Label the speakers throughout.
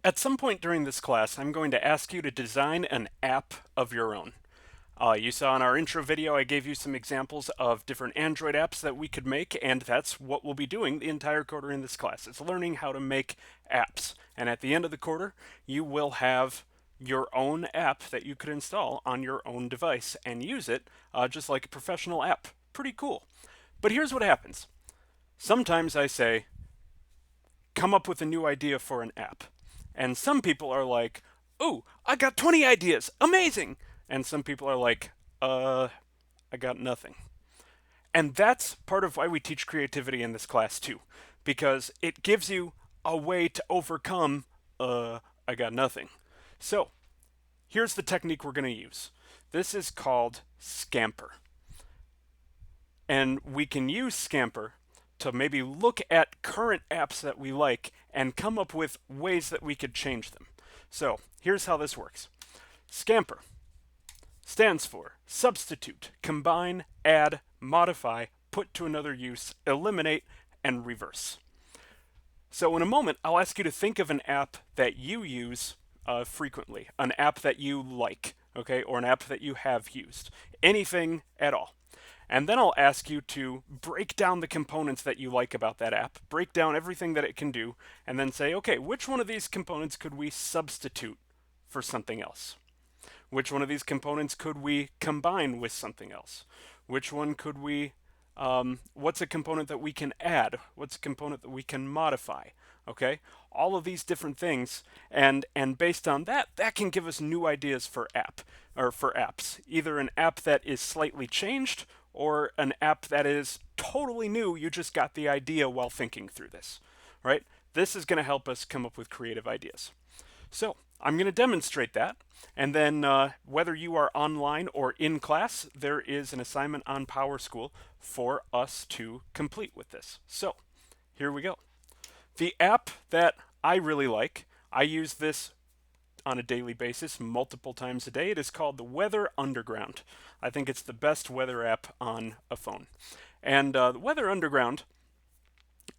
Speaker 1: At some point during this class, I'm going to ask you to design an app of your own. You saw in our intro video, I gave you some examples of different Android apps that we could make, and that's what we'll be doing the entire quarter in this class. It's learning how to make apps. And at the end of the quarter, you will have your own app that you could install on your own device and use it just like a professional app. Pretty cool. But here's what happens. Sometimes I say, come up with a new idea for an app. And some people are like, "Ooh, I got 20 ideas. Amazing." And some people are like, I got nothing." And that's part of why we teach creativity in this class too, because it gives you a way to overcome, I got nothing. So, here's the technique we're going to use. This is called Scamper. And we can use Scamper to maybe look at current apps that we like and come up with ways that we could change them. So here's how this works. Scamper stands for substitute, combine, add, modify, put to another use, eliminate, and reverse. So in a moment, I'll ask you to think of an app that you use frequently, an app that you like, okay, or an app that you have used, anything at all. And then I'll ask you to break down the components that you like about that app, break down everything that it can do, and then say, okay, which one of these components could we substitute for something else? Which one of these components could we combine with something else? Which one could we, what's a component that we can add? What's a component that we can modify? Okay, all of these different things, and based on that, that can give us new ideas for apps. Either an app that is slightly changed, or an app that is totally new. You just got the idea while thinking through this, right? This is going to help us come up with creative ideas. So I'm going to demonstrate that, and then whether you are online or in class, there is an assignment on PowerSchool for us to complete with this. So here we go. The app that I really like, I use this on a daily basis, multiple times a day. It is called the Weather Underground. I think it's the best weather app on a phone. And the Weather Underground,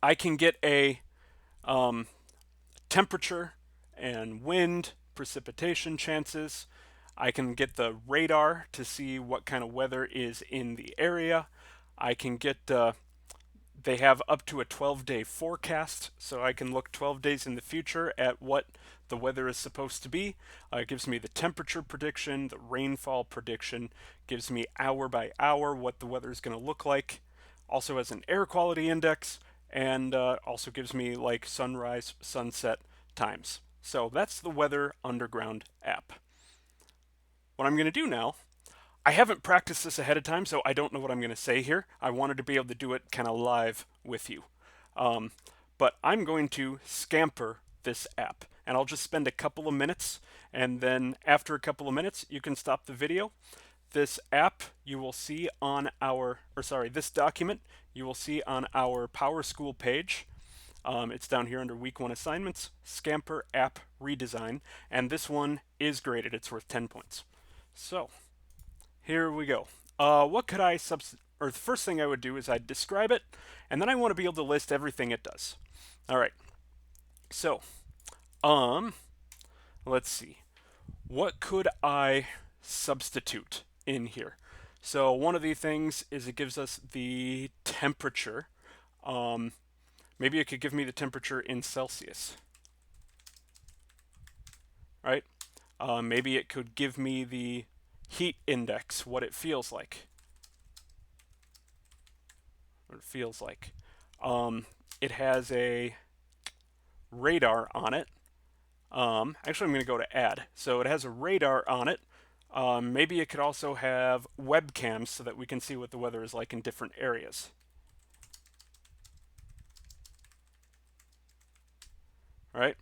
Speaker 1: I can get a temperature and wind, precipitation chances. I can get the radar to see what kind of weather is in the area. I can get they have up to a 12-day forecast, so I can look 12 days in the future at what the weather is supposed to be. It gives me the temperature prediction, the rainfall prediction, gives me hour by hour what the weather is going to look like. Also has an air quality index, and also gives me like sunrise, sunset times. So that's the Weather Underground app. What I'm going to do now, I haven't practiced this ahead of time, so I don't know what I'm going to say here. I wanted to be able to do it kind of live with you. But I'm going to scamper this app, and I'll just spend a couple of minutes, and then after a couple of minutes, you can stop the video. This app you will see on this document you will see on our PowerSchool page. It's down here under Week 1 Assignments, Scamper App Redesign, and this one is graded. It's worth 10 points. So, here we go. What could I or the first thing I would do is I'd describe it, and then I want to be able to list everything it does. All right. So, let's see. What could I substitute in here? So one of the things is it gives us the temperature. Maybe it could give me the temperature in Celsius, right? Maybe it could give me the heat index, what it feels like. It has a radar on it. Actually, I'm going to go to add. So it has a radar on it. Maybe it could also have webcams so that we can see what the weather is like in different areas. Right?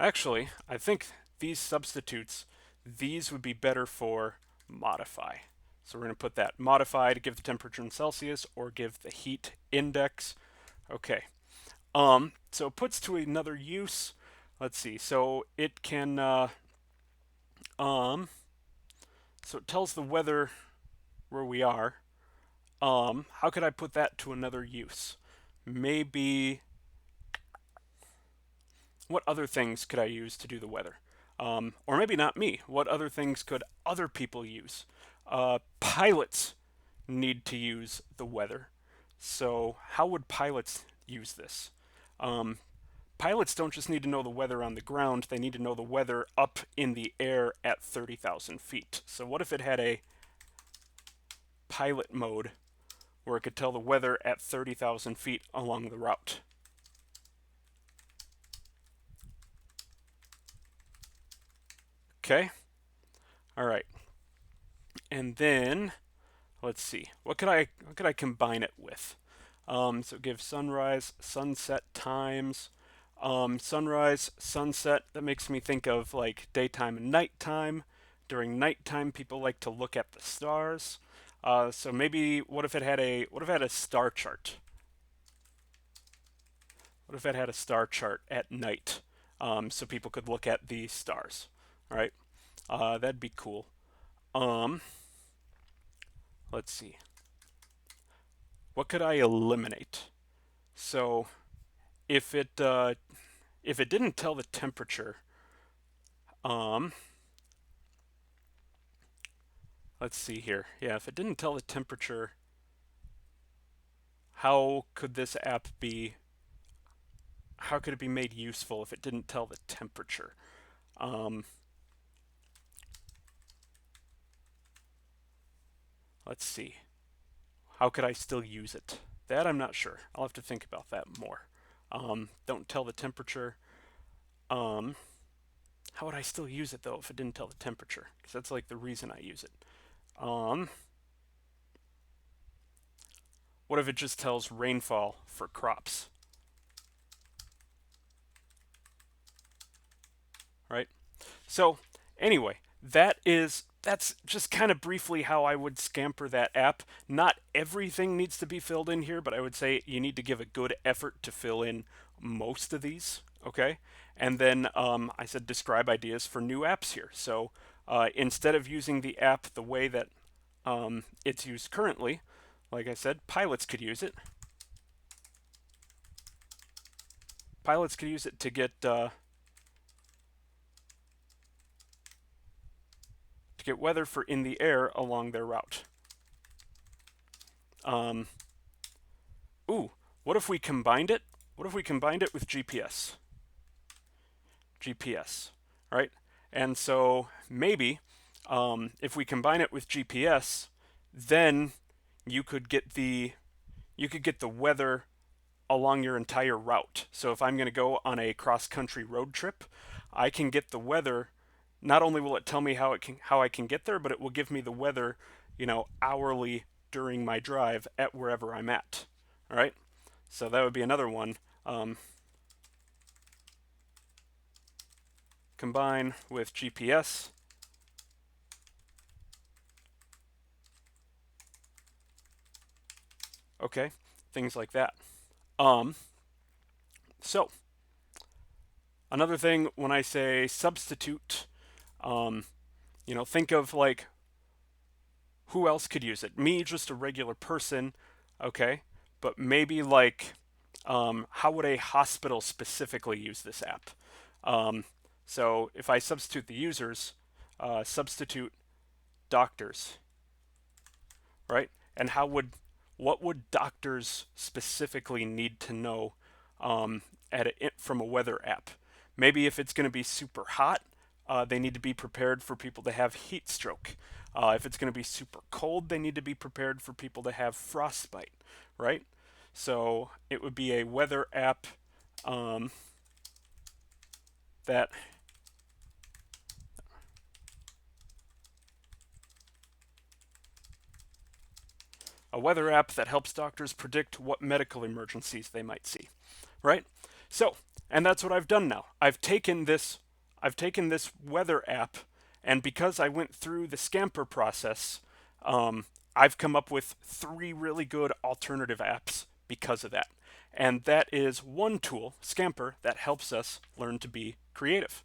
Speaker 1: Actually, I think these substitutes, these would be better for modify. So we're going to put that modify to give the temperature in Celsius or give the heat index. Okay. So it puts to another use. Let's see. So it can, so it tells the weather where we are. How could I put that to another use? Maybe what other things could I use to do the weather? Or maybe not me. What other things could other people use? Pilots need to use the weather. So, how would pilots use this? Um, Pilots don't just need to know the weather on the ground, they need to know the weather up in the air at 30,000 feet. So, what if it had a pilot mode where it could tell the weather at 30,000 feet along the route? Okay, all right. And then let's see, what could I combine it with? So give sunrise, sunset times. Sunrise, sunset, that makes me think of like daytime and nighttime. During nighttime, people like to look at the stars. So maybe what if it had a star chart? What if it had a star chart at night, so people could look at the stars? All right, that'd be cool. Um, let's see, what could I eliminate? So if it uh, if it didn't tell the temperature, um, let's see here. Yeah, if it didn't tell the temperature, how could this app be? How could it be made useful if it didn't tell the temperature? Um, let's see. How could I still use it? That I'm not sure. I'll have to think about that more. Don't tell the temperature. Um, how would I still use it though if it didn't tell the temperature? Because that's like the reason I use it. Um, what if it just tells rainfall for crops, right? So anyway, that's just kind of briefly how I would scamper that app. Not everything needs to be filled in here, but I would say you need to give a good effort to fill in most of these. Okay, and then I said describe ideas for new apps here. So instead of using the app the way that it's used currently, like I said, pilots could use it. Pilots could use it to get weather for in the air along their route. Um, ooh, what if we combined it? What if we combined it with GPS? GPS, right? And so maybe if we combine it with GPS, then you could get the you could get the weather along your entire route. So if I'm going to go on a cross-country road trip, I can get the weather. Not only will it tell me how I can get there, but it will give me the weather, hourly during my drive at wherever I'm at. All right. So that would be another one. Combine with GPS. Okay, things like that. Um, so another thing when I say substitute, um, think of like who else could use it? Me, just a regular person, okay? But maybe like, how would a hospital specifically use this app? Um, so if I substitute the users, substitute doctors, right? And what would doctors specifically need to know from a weather app? Maybe if it's going to be super hot, they need to be prepared for people to have heat stroke. If it's going to be super cold, they need to be prepared for people to have frostbite, right? So it would be a weather app um, that helps doctors predict what medical emergencies they might see, right? So, and that's what I've done now. I've taken this weather app, and because I went through the Scamper process, I've come up with 3 really good alternative apps because of that. And that is one tool, Scamper, that helps us learn to be creative.